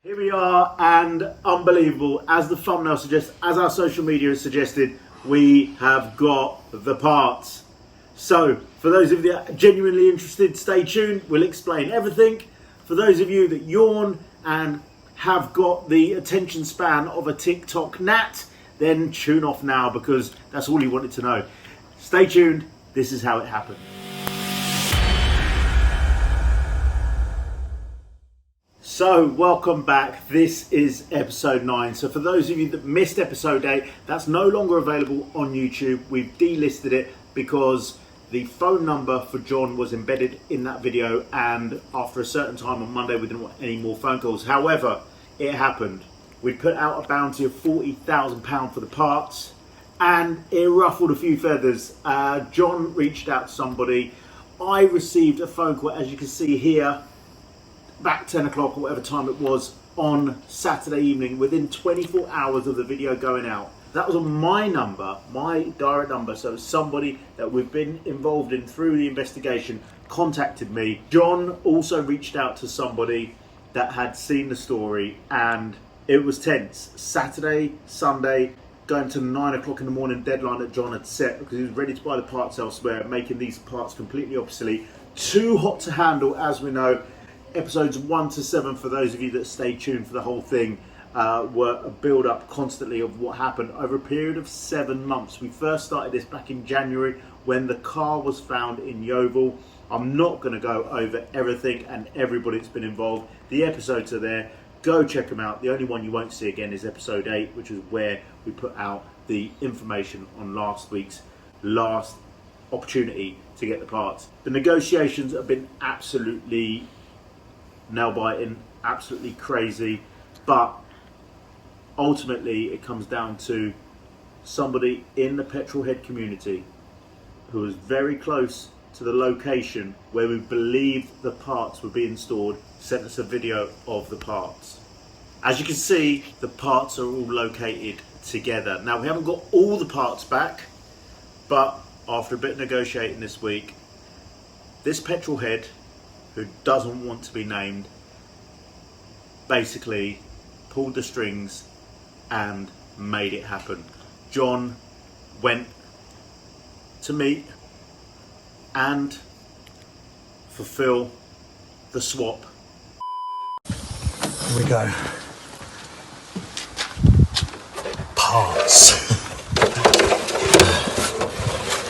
Here we are, and unbelievable, as the thumbnail suggests, as our social media has suggested, we have got the parts. So, for those of you that are genuinely interested, stay tuned, we'll explain everything. For those of you that yawn and have got the attention span of a TikTok gnat, then tune off now because that's all you wanted to know. Stay tuned, this is how it happened. So, welcome back. This is episode 9. So for those of you that missed episode 8, that's no longer available on YouTube. We've delisted it because the phone number for John was embedded in that video, and after a certain time on Monday we didn't want any more phone calls. However, it happened. We put out a bounty of £40,000 for the parts, and it ruffled a few feathers. John reached out to somebody. I received a phone call, as you can see here, back 10 o'clock or whatever time it was on Saturday evening, within 24 hours of the video going out. That was on my number, my direct number. So somebody that we've been involved in through the investigation contacted me. John also reached out to somebody that had seen the story, and it was tense. Saturday, Sunday, going to 9 o'clock in the morning deadline that John had set because he was ready to buy the parts elsewhere, making these parts completely obsolete. Too hot to handle, as we know. Episodes 1 to 7, for those of you that stay tuned for the whole thing, were a build up constantly of what happened over a period of 7 months. We first started this back in January when the car was found in Yeovil. I'm not going to go over everything and everybody that's been involved. The episodes are there. Go check them out. The only one you won't see again is episode 8, which is where we put out the information on last week's last opportunity to get the parts. The negotiations have been absolutely nail-biting, absolutely crazy, but ultimately it comes down to somebody in the Petrolhead community who was very close to the location where we believed the parts were being stored, sent us a video of the parts. As you can see, the parts are all located together. Now, we haven't got all the parts back, but after a bit of negotiating this week, this Petrolhead, who doesn't want to be named, basically pulled the strings and made it happen. John went to meet and fulfill the swap. Here we go. Parts.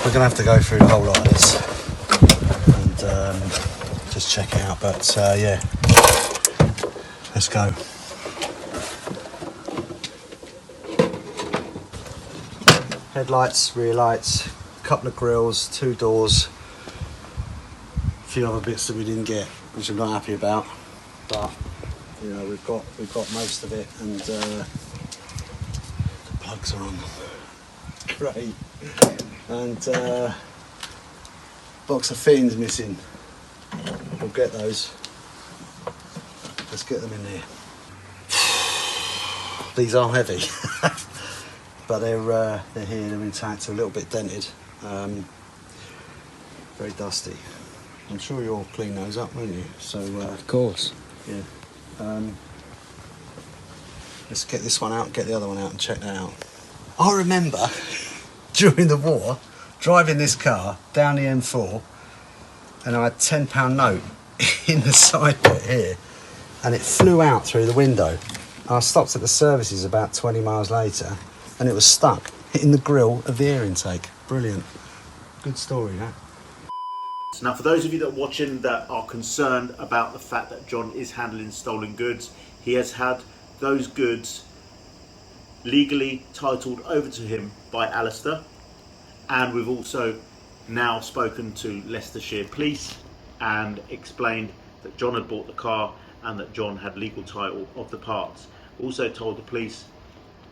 We're gonna have to go through the whole lot of this and just check it out, but yeah, let's go. Headlights, rear lights, a couple of grills, 2 doors, a few other bits that we didn't get, which I'm not happy about, but you know, we've got most of it, and the plugs are on. Great. And box of fittings missing. We'll get those. Let's get them in there. These are heavy, but they're here. They're intact. They're a little bit dented. Very dusty. I'm sure you'll clean those up, won't you? So of course. Yeah. Let's get this one out, get the other one out, and check that out. I remember during the war driving this car down the M4, and I had a £10 note in the side bit here, and it flew out through the window. I stopped at the services about 20 miles later, and it was stuck in the grill of the air intake. Brilliant. Good story, that. Now, for those of you that are watching that are concerned about the fact that John is handling stolen goods, he has had those goods legally titled over to him by Alistair, and we've also now spoken to Leicestershire Police and explained that John had bought the car and that John had legal title of the parts. Also told the police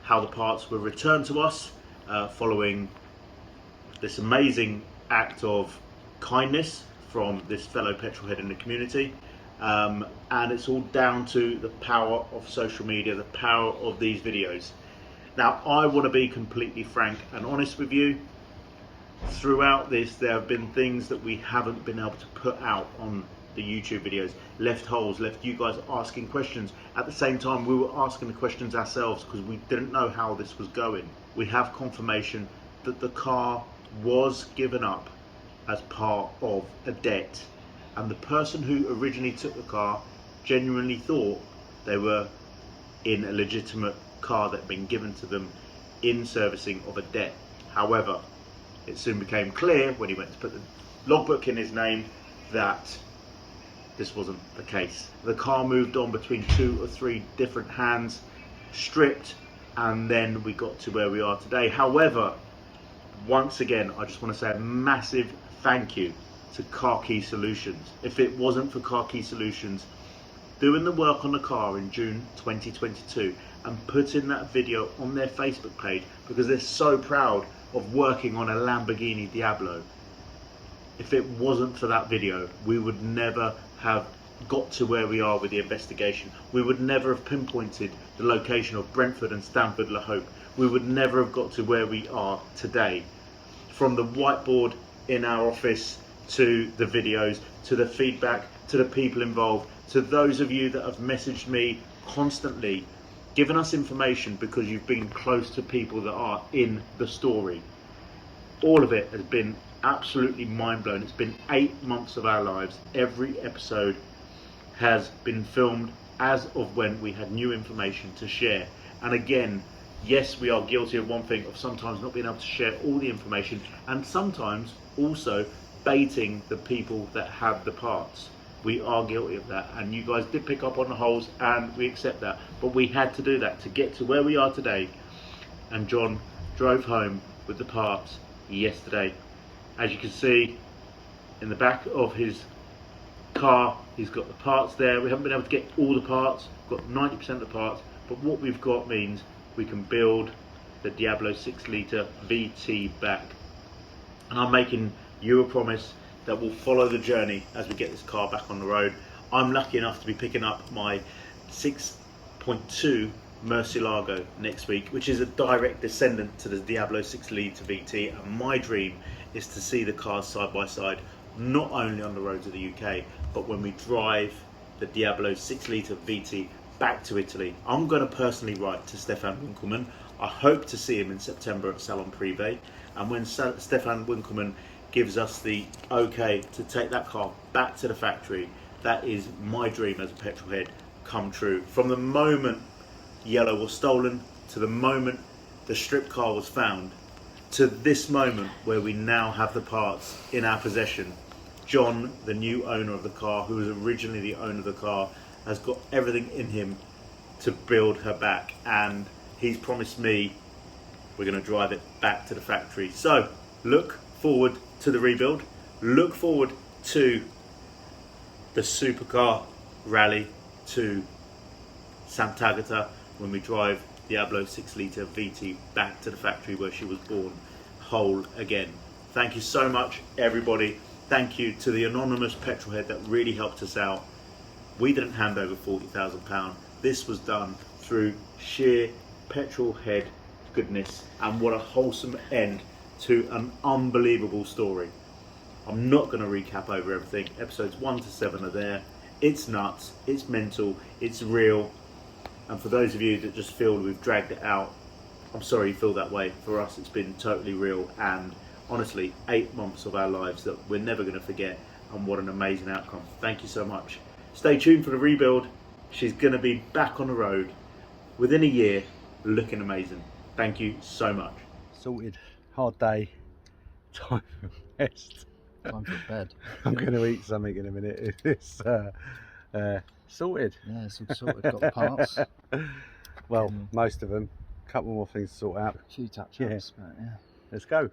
how the parts were returned to us following this amazing act of kindness from this fellow petrolhead in the community, and it's all down to the power of social media, the power of these videos. Now, I want to be completely frank and honest with you. Throughout this, there have been things that we haven't been able to put out on the YouTube videos, left holes, left you guys asking questions. At the same time, we were asking the questions ourselves because we didn't know how this was going. We have confirmation that the car was given up as part of a debt, and the person who originally took the car genuinely thought they were in a legitimate car that had been given to them in servicing of a debt. However, it soon became clear when he went to put the logbook in his name that this wasn't the case. The car moved on between 2 or 3 different hands, stripped, and then we got to where we are today. However, once again, I just want to say a massive thank you to Car Key Solutions. If it wasn't for Car Key Solutions doing the work on the car in June 2022 and putting that video on their Facebook page, because they're so proud of working on a Lamborghini Diablo, if it wasn't for that video, we would never have got to where we are with the investigation. We would never have pinpointed the location of Brentford and Stamford La Hope. We would never have got to where we are today. From the whiteboard in our office, to the videos, to the feedback, to the people involved, to those of you that have messaged me constantly, giving us information because you've been close to people that are in the story. All of it has been absolutely mind-blowing. It's been 8 months of our lives. Every episode has been filmed as of when we had new information to share. And again, yes, we are guilty of one thing, of sometimes not being able to share all the information, and sometimes also baiting the people that have the parts. We are guilty of that, and you guys did pick up on the holes, and we accept that. But we had to do that to get to where we are today. And John drove home with the parts yesterday. As you can see in the back of his car, he's got the parts there. We haven't been able to get all the parts, got 90% of the parts, but what we've got means we can build the Diablo 6 litre VT back. And I'm making you a promise that we'll follow the journey as we get this car back on the road. I'm lucky enough to be picking up my 6.2 Murcielago next week, which is a direct descendant to the Diablo 6 litre VT, and my dream is to see the cars side by side, not only on the roads of the UK, but when we drive the Diablo 6 litre VT back to Italy. I'm going to personally write to Stefan Winkelmann. I hope to see him in September at Salon Privé, and when Stefan Winkelmann gives us the okay to take that car back to the factory, that is my dream as a petrolhead come true. From the moment yellow was stolen, to the moment the strip car was found, to this moment where we now have the parts in our possession, John, the new owner of the car, who was originally the owner of the car, has got everything in him to build her back, and he's promised me we're going to drive it back to the factory. So look forward to the rebuild, look forward to the supercar rally to Sant'Agata when we drive Diablo 6 litre VT back to the factory where she was born whole again. Thank you so much, everybody. Thank you to the anonymous petrolhead that really helped us out. We didn't hand over £40,000. This was done through sheer petrolhead goodness, and what a wholesome end to an unbelievable story. I'm not going to recap over everything. Episodes 1 to 7 are there. It's nuts, it's mental, it's real. And for those of you that just feel we've dragged it out, I'm sorry you feel that way. For us, it's been totally real, and honestly, 8 months of our lives that we're never going to forget, and what an amazing outcome. Thank you so much. Stay tuned for the rebuild. She's going to be back on the road within a year, looking amazing. Thank you so much. Sorted. Hard day. Time for rest. Time for bed. I'm going to eat something in a minute. It's sorted. Yeah, it's all sorted. Got the parts. Well, most of them. A couple more things to sort out. A few touch-ups, Yeah. but yeah. Let's go.